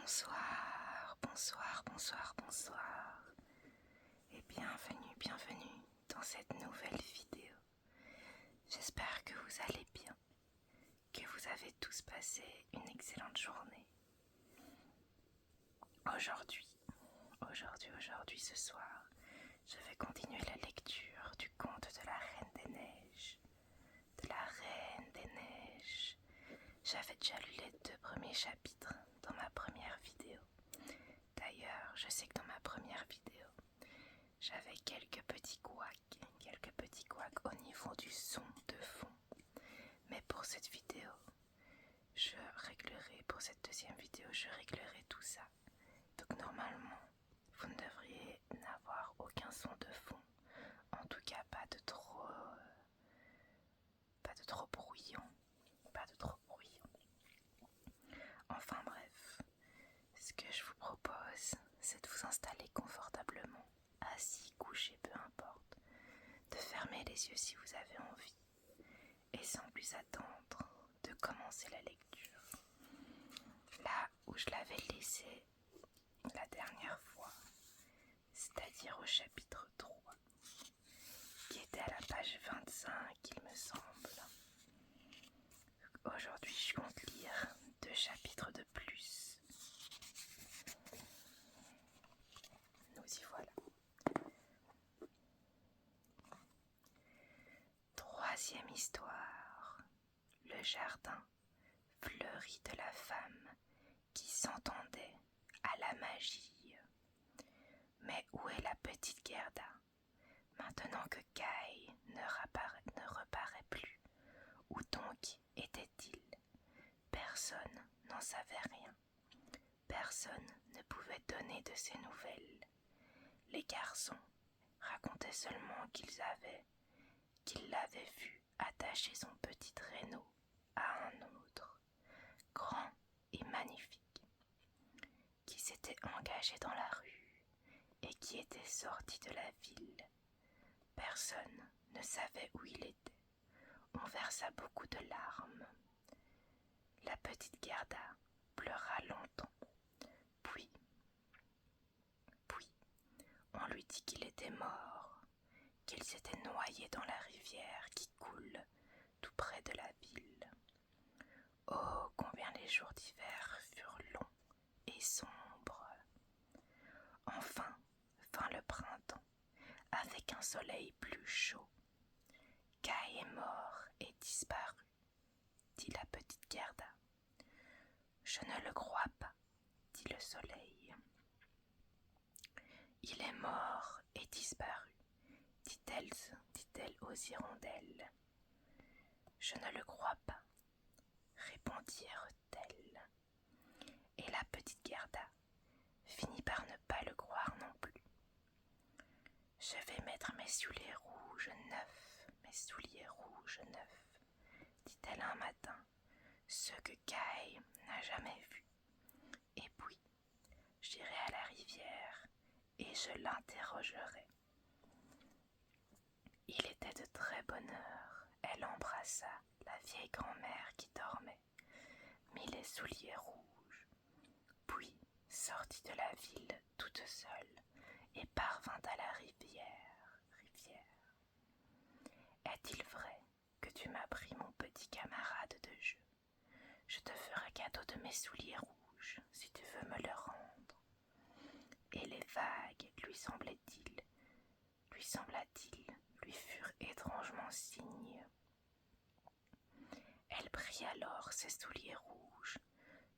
Bonsoir, bonsoir, bonsoir, bonsoir et bienvenue dans cette nouvelle vidéo. J'espère que vous allez bien, que vous avez tous passé une excellente journée. Aujourd'hui, ce soir, je vais continuer la lecture du conte de la Reine des Neiges. De la Reine des Neiges. J'avais déjà lu les 2 premiers chapitres dans ma première vidéo. D'ailleurs, je sais que dans ma première vidéo, j'avais quelques petits couacs au niveau du son de fond. Mais pour cette vidéo, pour cette deuxième vidéo, je réglerai tout ça. Donc normalement, vous ne devriez n'avoir aucun son de fond. En tout cas, pas de trop bruyant. Enfin bref, ce que je vous propose, c'est de vous installer confortablement, assis, couché, peu importe, de fermer les yeux si vous avez envie, et sans plus attendre, de commencer la lecture. Là où je l'avais laissé la dernière fois, c'est-à-dire au chapitre 3, qui était à la page 25, il me semble. Aujourd'hui, je compte lire 2 chapitres de plus. Nous y voilà. 3e histoire. Le jardin fleuri de la femme qui s'entendait à la magie. Mais où est la petite Gerda? Maintenant que Kai ne reparaît plus, où donc était-il? Personne n'en savait rien. Personne ne pouvait donner de ses nouvelles. Les garçons racontaient seulement qu'ils l'avaient vu attacher son petit traîneau à un autre, grand et magnifique, qui s'était engagé dans la rue et qui était sorti de la ville. Personne ne savait où il était. On versa beaucoup de larmes. La petite Gerda pleura longtemps. Puis, on lui dit qu'il était mort, qu'il s'était noyé dans la rivière qui coule tout près de la ville. Oh, combien les jours d'hiver furent longs et sombres. Enfin vint le printemps, avec un soleil plus chaud. Kai est mort et disparu, dit la petite Gerda. Je ne le crois pas, dit le soleil. Il est mort et disparu, dit-elle aux hirondelles. Je ne le crois pas, répondirent-elles. Et la petite Gerda finit par ne pas le croire non plus. Je vais mettre mes souliers rouges neufs, dit-elle un matin, ceux que Kai n'a jamais vus. Et puis, j'irai à la rivière et je l'interrogerai. Il était de très bonne heure. Elle embrassa la vieille grand-mère qui dormait, mit les souliers rouges, puis sortit de la ville toute seule et parvint à la rivière. Est-il vrai que tu m'as pris mon petit camarade de jeu? Je te ferai cadeau de mes souliers rouges si tu veux me le rendre. Et les vagues lui sembla-t-il, lui furent étrangement signes. Elle prit alors ses souliers rouges,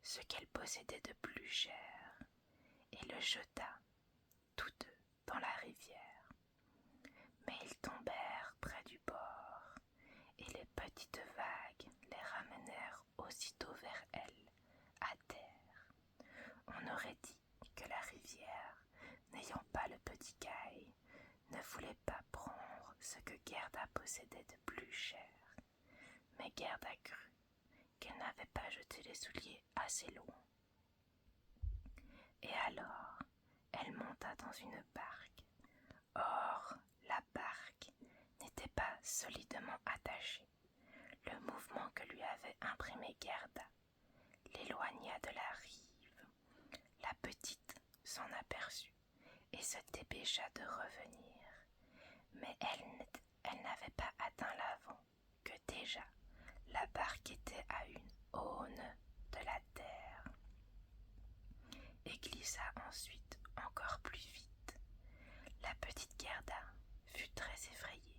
ce qu'elle possédait de plus cher, et le jeta, tous deux, dans la rivière. Mais ils tombèrent près du bord, et les petites vagues les ramenèrent aussitôt vers elle, à terre. On aurait dit que la rivière, n'ayant pas le petit Kai, ne voulait pas prendre ce que Gerda possédait de plus cher. Mais Gerda crut qu'elle n'avait pas jeté les souliers assez loin. Et alors, elle monta dans une barque. Or, la barque n'était pas solidement attachée. Le mouvement que lui avait imprimé Gerda l'éloigna de la rive. et se dépêcha de revenir. Mais elle n'avait pas atteint l'avant que déjà la barque était à une aune de la terre et glissa ensuite encore plus vite. La petite Gerda fut très effrayée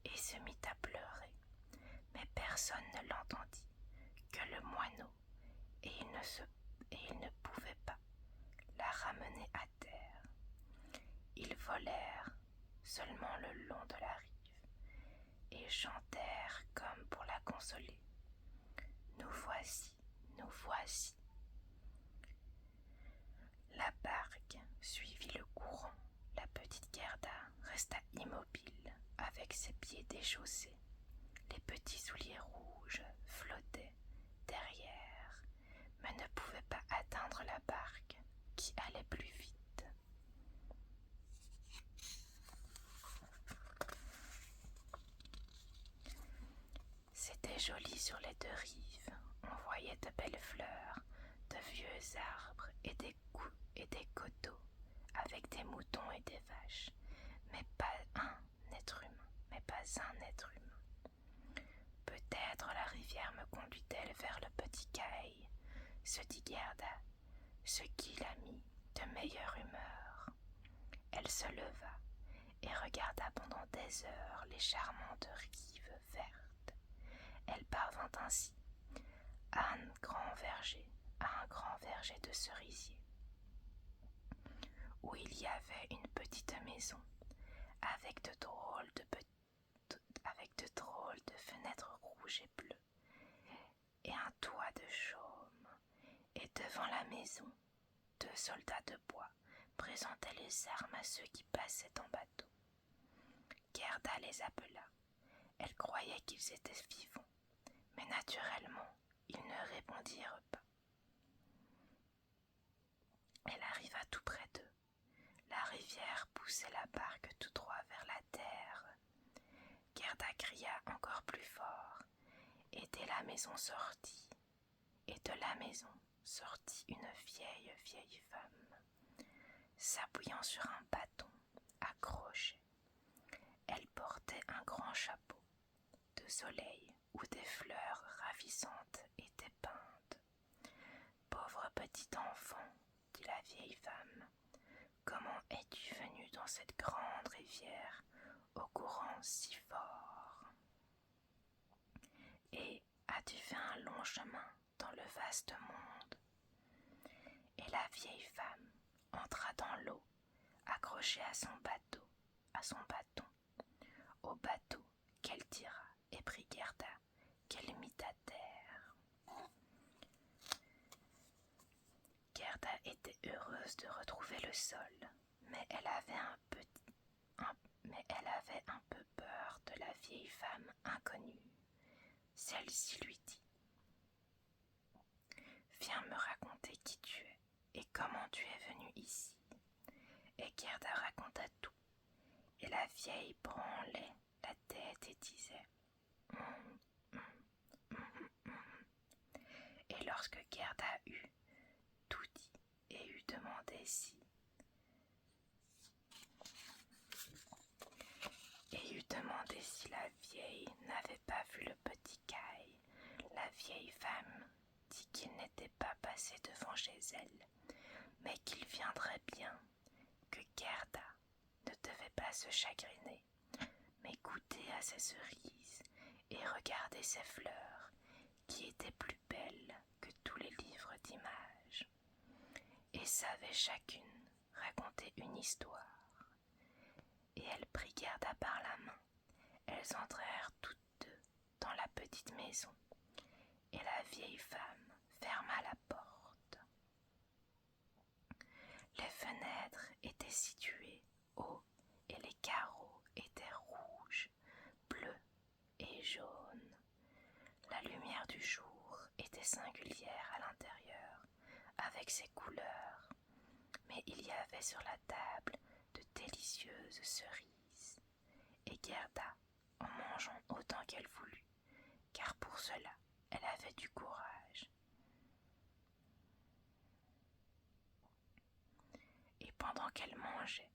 et se mit à pleurer, mais personne ne l'entendit que le moineau, et il ne pouvait pas la ramener à terre. Ils volèrent seulement le long de la rive et chantèrent comme pour la consoler. Nous voici, nous voici. La barque suivit le courant. La petite Gerda resta immobile avec ses pieds déchaussés. Les petits souliers rouges flottaient derrière, mais ne pouvaient pas atteindre la barque qui allait plus vite. C'était joli sur les deux rives. On voyait de belles fleurs, de vieux arbres et des coteaux avec des moutons et des vaches, mais pas un être humain. Peut-être la rivière me conduit-elle vers le petit Kai, se dit Gerda, ce qui la mit de meilleure humeur. Elle se leva et regarda pendant des heures les charmantes rives vertes. Elle parvint ainsi à un grand verger de cerisiers, où il y avait une petite maison avec de drôles de fenêtres rouges et bleues et un toit de chaume. Et devant la maison, 2 soldats de bois présentaient les armes à ceux qui passaient en bateau. Gerda les appela. Elle croyait qu'ils étaient vivants, mais naturellement, ils ne répondirent pas. Elle arriva tout près d'eux. La rivière poussait la barque tout droit vers la terre. Gerda cria encore plus fort, et de la maison sortit une vieille femme, s'appuyant sur un bâton à crochet. Elle portait un grand chapeau de soleil où des fleurs ravissantes étaient peintes. « Pauvre petit enfant, dit la vieille femme, comment es-tu venu dans cette grande rivière au courant si fort? Et as-tu fait un long chemin dans le vaste monde? » Et la vieille femme entra dans l'eau, accrochée à son bâton, au bateau qu'elle tira et prit Gerda, qu'elle mit à terre. Gerda était heureuse de retrouver le sol, mais elle avait un peu peur de la vieille femme inconnue. Celle-ci lui dit: « Viens me raconter qui tu es et comment tu es venue ici. » Et Gerda raconta tout, et la vieille branlait la tête et disait Et lorsque Gerda eut tout dit et eut demandé si la vieille n'avait pas vu le petit Kai, la vieille femme dit qu'il n'était pas passé devant chez elle, mais qu'il viendrait bien, que Gerda ne devait pas se chagriner, mais goûter à ses cerises et regarder ses fleurs, qui étaient plus belles que tous les livres d'images, et savaient chacune raconter une histoire. Et elle prit Gerda par la main. Elles entrèrent toutes deux dans la petite maison, et la vieille femme ferma la porte. Les fenêtres étaient situées haut et les carreaux étaient rouges, bleus et jaunes. La lumière du jour était singulière à l'intérieur, avec ses couleurs, mais il y avait sur la table de délicieuses cerises, et Gerda, en mangeant autant qu'elle voulut, car pour cela elle avait du courage. Et pendant qu'elle mangeait,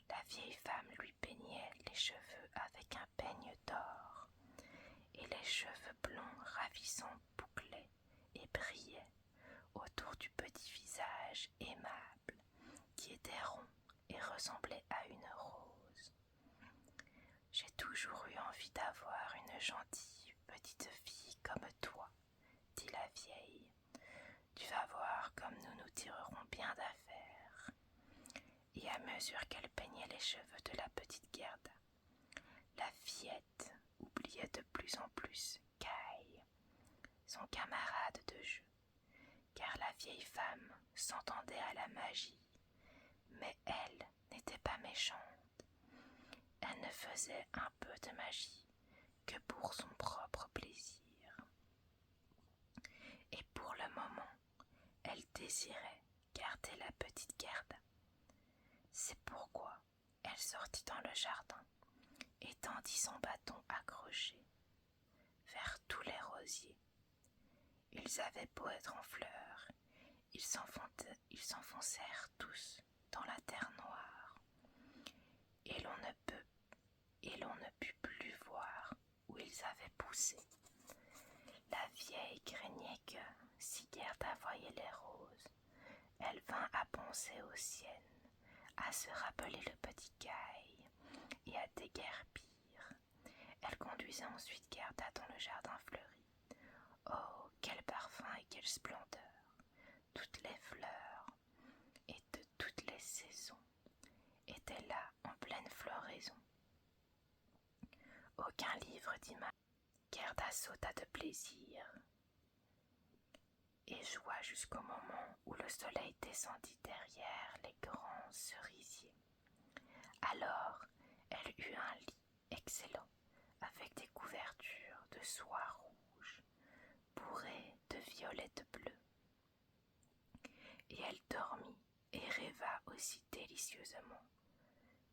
La vieille femme lui peignait les cheveux avec un peigne d'or, et les cheveux blonds ravissants bouclaient et brillaient autour du petit visage aimable qui était rond et ressemblait à une rose. J'ai toujours eu envie d'avoir une gentille petite fille comme toi, dit la vieille. Tu vas voir comme nous nous tirerons bien d'affaire. Et à mesure qu'elle peignait les cheveux de la petite Gerda, la fillette oubliait de plus en plus Kai, son camarade de jeu, car la vieille femme s'entendait à la magie, mais elle n'était pas méchante. Elle ne faisait un peu de magie que pour son propre plaisir. Et pour le moment, elle désirait garder la petite Gerda. C'est pourquoi elle sortit dans le jardin et tendit son bâton accroché vers tous les rosiers. Ils avaient beau être en fleurs, ils s'enfoncèrent tous dans la terre noire, et l'on ne put plus voir où ils avaient poussé. La vieille craignait que, si Gerda voyait les roses, elle vint à penser aux siennes, à se rappeler le petit Kai et à déguerpir. Elle conduisait ensuite Gerda dans le jardin fleuri. Oh, quel parfum et quelle splendeur! Toutes les fleurs et de toutes les saisons étaient là en pleine floraison. Aucun livre d'images. Gerda sauta de plaisir et joua jusqu'au moment où le soleil descendit derrière les grands cerisiers. Alors, elle eut un lit excellent avec des couvertures de soie rouge bourrées de violettes bleues. Et elle dormit et rêva aussi délicieusement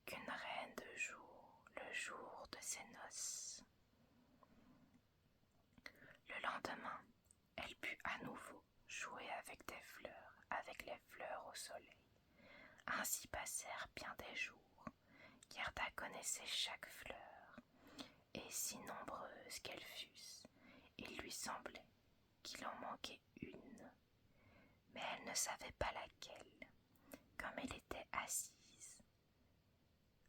qu'une reine de jour, le jour de ses noces. Le lendemain, elle put à nouveau jouer avec les fleurs au soleil. Ainsi passèrent bien des jours. Gerda connaissait chaque fleur, et si nombreuses qu'elles fussent, il lui semblait qu'il en manquait une. Mais elle ne savait pas laquelle, comme elle était assise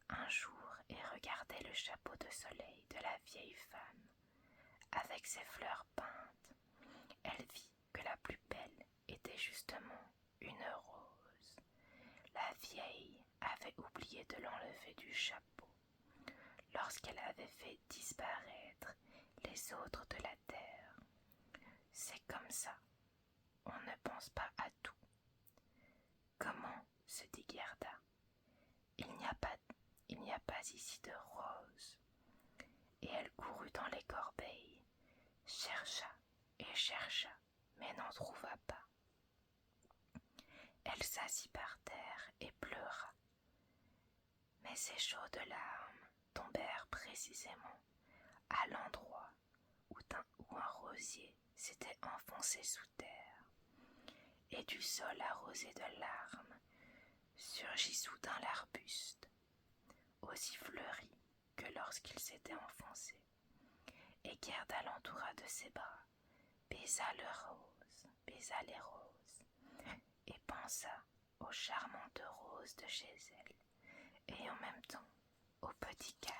un jour et regardait le chapeau de soleil de la vieille femme avec ses fleurs peintes. Elle vit que la plus belle était justement une rose. La vieille avait oublié de l'enlever du chapeau lorsqu'elle avait fait disparaître les autres de la terre. C'est comme ça, on ne pense pas à tout. Comment, se dit Gerda, il n'y a pas ici de rose. Et elle courut dans les corbeilles, chercha et chercha, mais n'en trouva pas. Elle s'assit par terre et pleura, mais ses chaudes larmes tombèrent précisément à l'endroit où un rosier s'était enfoncé sous terre, et du sol arrosé de larmes surgit soudain l'arbuste, aussi fleuri que lorsqu'il s'était enfoncé, et Gerda l'entoura de ses bras, baisa les roses, et pensa aux charmantes roses de chez elle, et en même temps au petit Kai.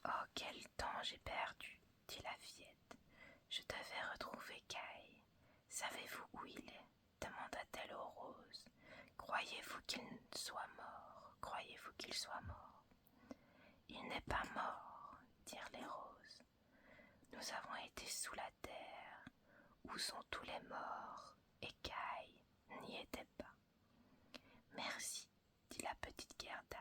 Oh, quel temps j'ai perdu, dit la fillette. Je devais retrouver Kai. Savez-vous où il est? Demanda-t-elle aux roses. Croyez-vous qu'il soit mort? Croyez-vous qu'il soit mort? Il n'est pas mort, dirent les roses. Nous avons été sous la terre. Où sont tous les morts? Et Kai n'y était pas. Merci, dit la petite Gerda.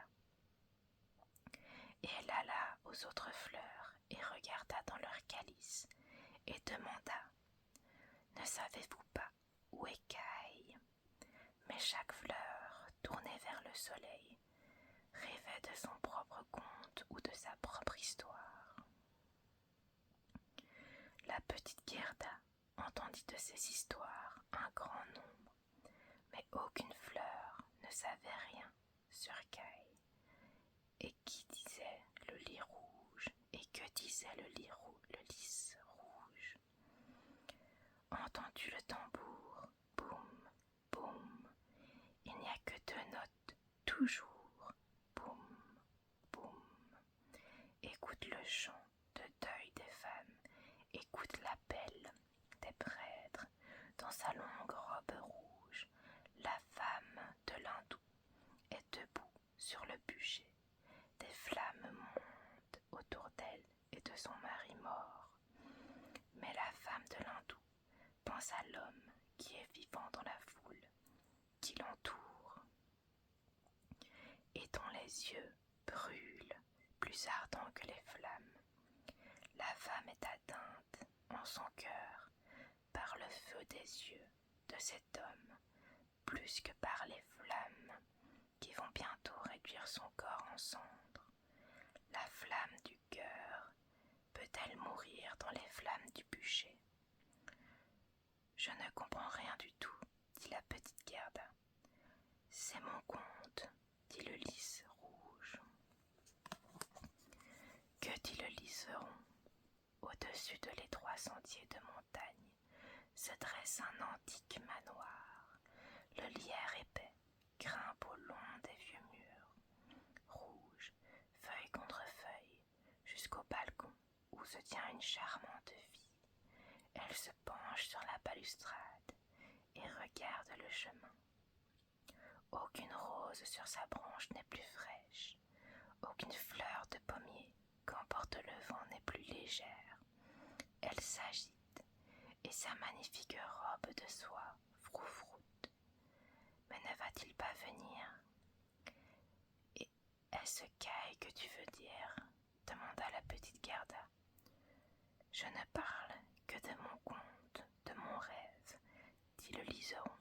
Et elle alla aux autres fleurs et regarda dans leur calice et demanda: Ne savez-vous pas où est Kai? Mais chaque fleur, tournée vers le soleil, rêvait de son propre conte ou de sa propre histoire. La petite Gerda entendit de ces histoires un grand nombre, mais aucune fleur savait rien sur Kai. Et qui disait le lit rouge? Et que disait le lys rouge? Entends-tu le tambour? Boum, boum. Il n'y a que 2 notes, toujours. Boum, boum. Écoute le chant de deuil des femmes. Écoute l'appel des prêtres. Dans sa longue robe rouge, la femme de l'hindou est debout sur le bûcher. Des flammes montent autour d'elle et de son mari mort. Mais la femme de l'hindou pense à l'homme qui est vivant dans la foule, qui l'entoure, et dont les yeux brûlent plus ardents que les flammes. La femme est atteinte en son cœur par le feu des yeux de cet homme, plus que par les flammes qui vont bientôt réduire son corps en cendres. La flamme du cœur peut-elle mourir dans les flammes du bûcher? Je ne comprends rien du tout, dit la petite Gerda. C'est mon conte, dit le lys rouge. Que dit le liseron? Au-dessus de l'étroit sentier de montagne se dresse un antique manoir. Le lierre épais grimpe au long des vieux murs, rouge, feuille contre feuille, jusqu'au balcon où se tient une charmante fille. Elle se penche sur la balustrade et regarde le chemin. Aucune rose sur sa branche n'est plus fraîche, aucune fleur de pommier qu'emporte le vent n'est plus légère. Elle s'agite et sa magnifique robe de soie froufroute. Mais ne va-t-il pas venir? Et est-ce Kai que tu veux dire? Demanda la petite Gerda. Je ne parle que de mon conte, de mon rêve, dit le liseron.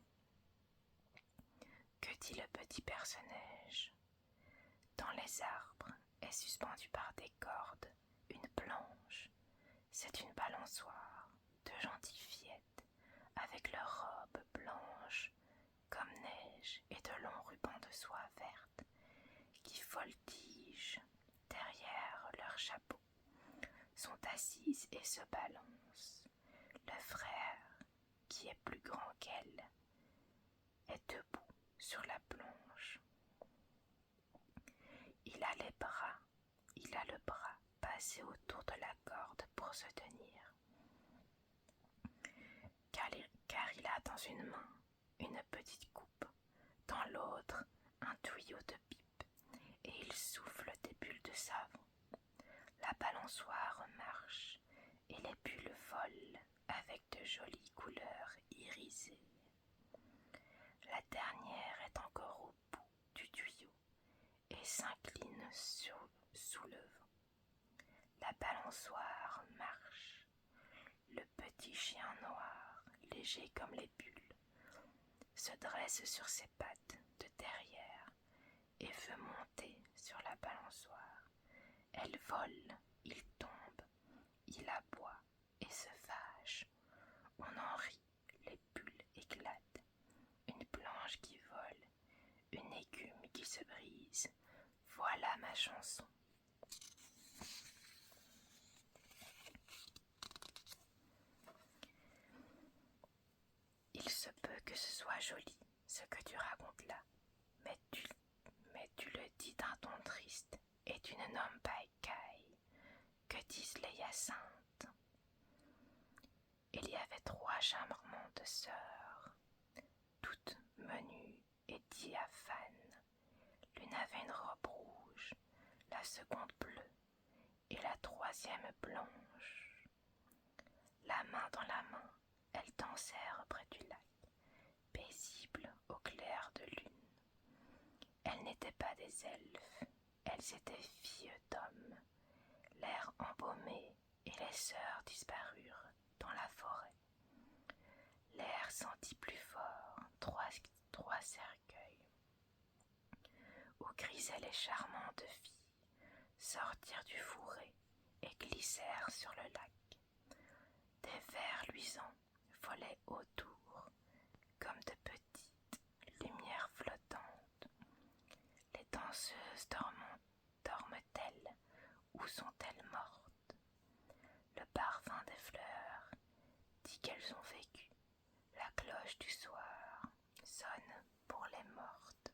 Que dit le petit Perce-Neige? Dans les arbres est suspendue par des cordes une planche. C'est une balançoire de gentilles fillettes avec leurs robes blanches comme neige et de longs rubans de soie verte qui voltigent derrière leurs chapeaux, sont assises et se balancent. Le frère, qui est plus grand qu'elle, est debout sur la planche. Il a le bras passé autour de la corde pour se tenir, car il a dans une main une petite coupe, dans l'autre un tuyau de pipe, et il souffle des bulles de savon. La balançoire marche, et les bulles volent avec de jolies couleurs irisées. La dernière est encore au bout du tuyau et s'incline sous le vent. La balançoire marche. Le petit chien noir, léger comme les bulles, se dresse sur ses pattes de derrière et veut monter sur la balançoire. Elle vole, il tombe, il aboie et se fâche. On en rit, les bulles éclatent. Une planche qui vole, une écume qui se brise. Voilà ma chanson. Il se peut que ce soit joli, ce que tu racontes là, mais tu le dis d'un ton triste, et tu ne nommes pas Kai. Que disent les hyacinthes? Il y avait 3 charmantes sœurs, toutes menues et diaphanes. L'une avait une robe rouge, la seconde bleue, et la 3e blanche. La main dans la main, elles dansèrent près du lac, paisibles au clair de lune. Elles n'étaient pas des elfes, elles étaient filles d'hommes, l'air embaumé, et les sœurs disparurent dans la forêt. L'air sentit plus fort 3 cercueils, où grisaient les charmantes filles, sortirent du fourré et glissèrent sur le lac. Des vers luisants volaient autour, comme de petites lumières flottantes. maudit qu'elles ont vécu. La cloche du soir sonne pour les mortes.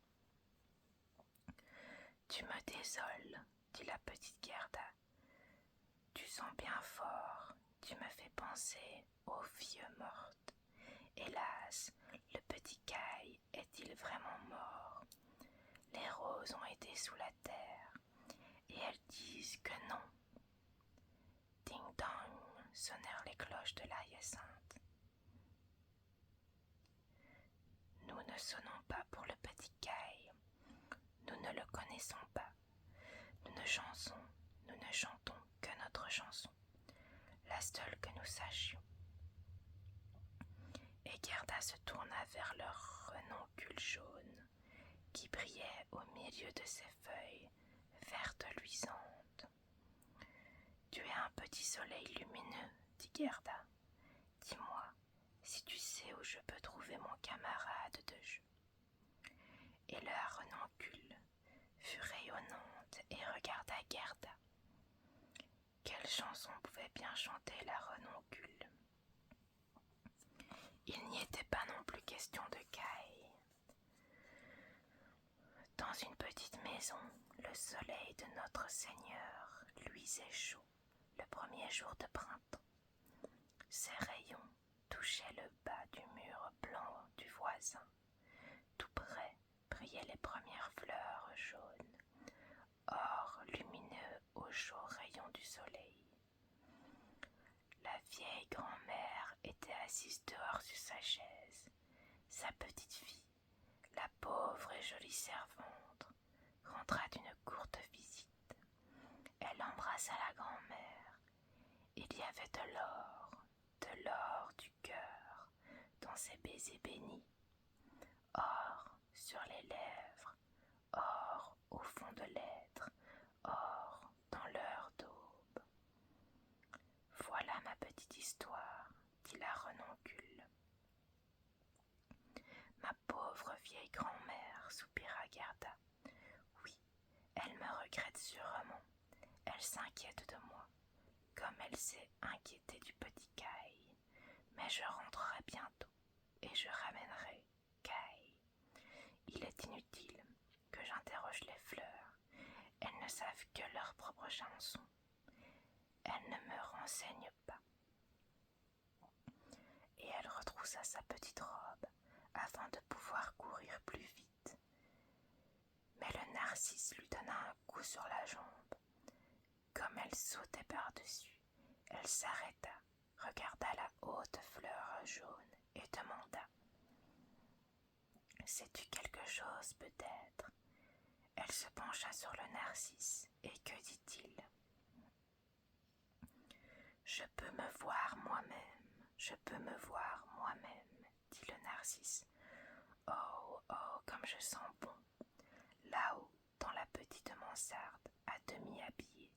Tu me désoles, dit la petite Gerda. Tu sens bien fort, tu me fais penser aux vieux mortes. Hélas, le petit Kai est-il vraiment mort? Les roses ont été sous la terre, et elles disent que non. Ding-dong sonnèrent les cloches de la hyacinthe. Nous ne sonnons pas pour le petit Kai. Nous ne le connaissons pas. Nous ne chantons que notre chanson, la seule que nous sachions. Et Gerda se tourna vers le renoncule jaune qui brillait au milieu de ses feuilles vertes luisantes. Tu es un petit soleil lumineux, dit Gerda. Dis-moi si tu sais où je peux trouver mon camarade de jeu. Et la renoncule fut rayonnante et regarda Gerda. Quelle chanson pouvait bien chanter la renoncule? Il n'y était pas non plus question de Kai. Dans une petite maison, le soleil de notre Seigneur luisait chaud le premier jour de printemps. Ses rayons touchaient le bas du mur blanc du voisin. Tout près brillaient les premières fleurs jaunes, or lumineux aux chauds rayons du soleil. La vieille grand-mère était assise dehors sur sa chaise. Sa petite fille, la pauvre et jolie servante, rentra d'une courte visite. Elle embrassa la grand-mère. Il y avait de l'or du cœur dans ses baisers bénis, or sur les lèvres, or au fond de l'être, or dans l'heure d'aube. Voilà ma petite histoire, dit la renoncule. Ma pauvre vieille grand-mère, soupira Gerda. Oui, elle me regrette sûrement. Elle s'inquiète de moi, comme elle s'est inquiétée du petit Kai. Mais je rentrerai bientôt, et je ramènerai Kai. Il est inutile que j'interroge les fleurs. Elles ne savent que leur propre chanson. Elles ne me renseignent pas. Et elle retroussa sa petite robe afin de pouvoir courir plus vite. Mais le narcisse lui donna un coup sur la jambe. Comme elle sautait par-dessus, elle s'arrêta, regarda la haute fleur jaune et demanda « Sais-tu quelque chose peut-être ?» Elle se pencha sur le narcisse et que dit-il ? « Je peux me voir moi-même, je peux me voir moi-même, » dit le narcisse. « Oh, oh, comme je sens bon !» Là-haut, dans la petite mansarde, à demi habillée,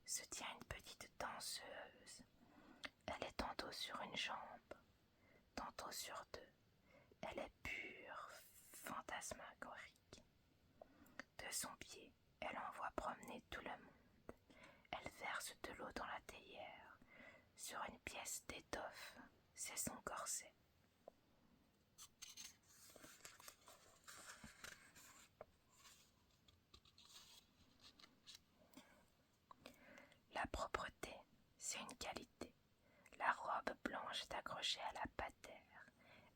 se tient une petite danseuse. Elle est tantôt sur une jambe, tantôt sur deux. Elle est pure fantasmagorique. De son pied, elle envoie promener tout le monde. Elle verse de l'eau dans la théière. Sur une pièce d'étoffe, c'est son corset. La propreté, c'est une qualité. La robe blanche est accrochée à la patère.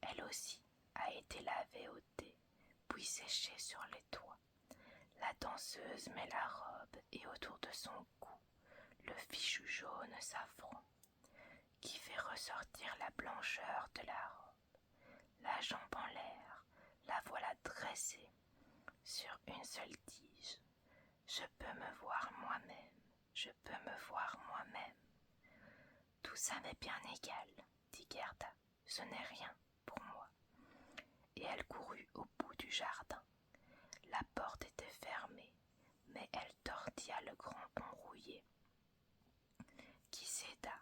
Elle aussi a été lavée au thé, puis séchée sur les toits. La danseuse met la robe et autour de son cou le fichu jaune safran qui fait ressortir la blancheur de la robe. La jambe en l'air, la voilà dressée sur une seule tige. Je peux me voir moi-même, je peux me voir moi-même. Tout ça m'est bien égal, dit Gerda, ce n'est rien pour moi. Et elle courut au bout du jardin. La porte était fermée, mais elle tortilla le grand pont rouillé, qui céda,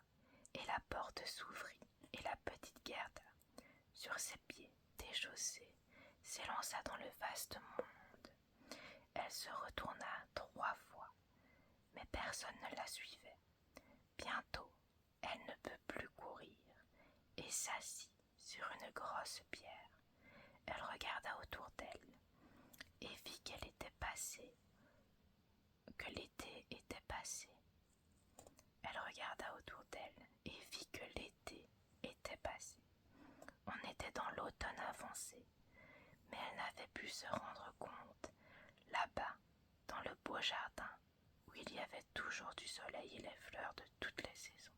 et la porte s'ouvrit, et la petite Gerda, sur ses pieds déchaussés, s'élança dans le vaste monde. Elle se retourna 3 fois, mais personne ne la suivait. Bientôt, elle ne peut plus courir, et s'assit sur une grosse pierre. Elle regarda autour d'elle et vit qu'elle était passée, que l'été était passé. Elle regarda autour d'elle et vit que l'été était passé. On était dans l'automne avancé, mais elle n'avait pu se rendre compte, là-bas, dans le beau jardin, où il y avait toujours du soleil et les fleurs de toutes les saisons.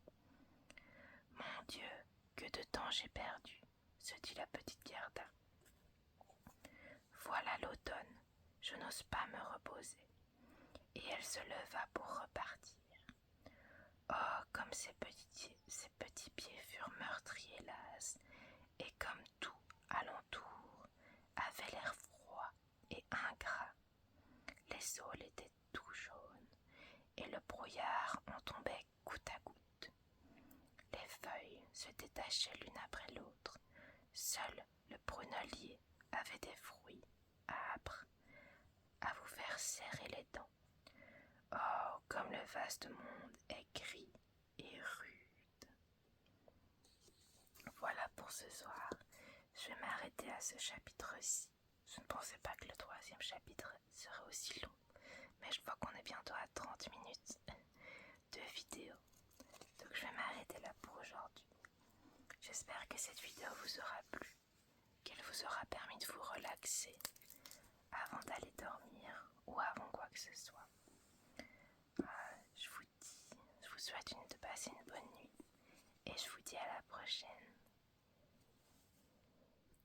« Mon Dieu, que de temps j'ai perdu !» se dit la petite Gerda. « Voilà l'automne, je n'ose pas me reposer. » Et elle se leva pour repartir. Oh, comme ses petits pieds furent meurtris, hélas, et comme tout alentour avait l'air froid et ingrat. Les saules étaient tout jaunes, et le brouillard en tombait goutte à goutte. Les feuilles se détachaient l'une après l'autre. Seul le prunellier avait des fruits âpres à vous faire serrer les dents. Oh, comme le vaste monde est gris et rude. Voilà pour ce soir. Je vais m'arrêter à ce chapitre-ci. Je ne pensais pas que le 3e chapitre serait aussi long. Mais je vois qu'on est bientôt à 30 minutes de vidéo. Donc je vais m'arrêter là pour aujourd'hui. J'espère que cette vidéo vous aura plu, qu'elle vous aura permis de vous relaxer avant d'aller dormir ou avant quoi que ce soit. Je vous souhaite de passer une bonne nuit et je vous dis à la prochaine.